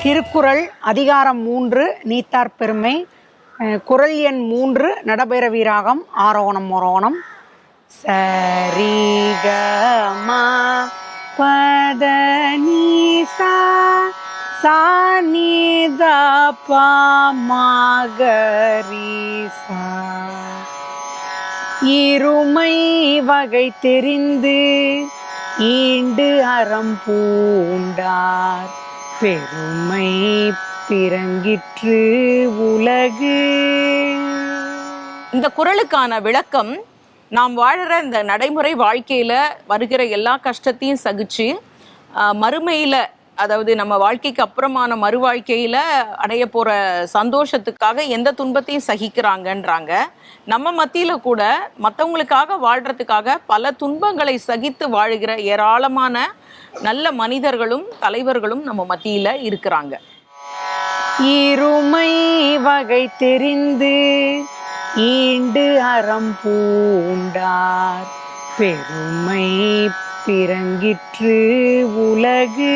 திருக்குறள் அதிகாரம் 3 நீத்தார் பெருமை. குறள் எண் 3 நடபைரவி ராகம் ஆரோகணம் மோரோகணம். சரிகமா பத நீசா சானித பாமகரிசா இருமை வகை தெரிந்து ஈண்டு அறம் பூண்டார் பெருமை பிறங்கிற்று உலகு. இந்த குறளுக்கான விளக்கம், நாம் வாழற இந்த நடைமுறை வாழ்க்கையில வருகிற எல்லா கஷ்டத்தையும் சகிச்சு மறுமையில, அதாவது நம்ம வாழ்க்கைக்கு அப்புறமான மறு வாழ்க்கையில அடைய போற சந்தோஷத்துக்காக எந்த துன்பத்தையும் சகிக்கிறாங்கன்றாங்க. நம்ம மத்தியில கூட மற்றவங்களுக்காக வாழ்றதுக்காக பல துன்பங்களை சகித்து வாழுகிற ஏராளமான நல்ல மனிதர்களும் தலைவர்களும் நம்ம மத்தியில இருக்கிறாங்க. இருமை வகை தெரிந்து ஈண்டு அறம் பூண்டார் பெருமை பிறங்கிற்று உலகு.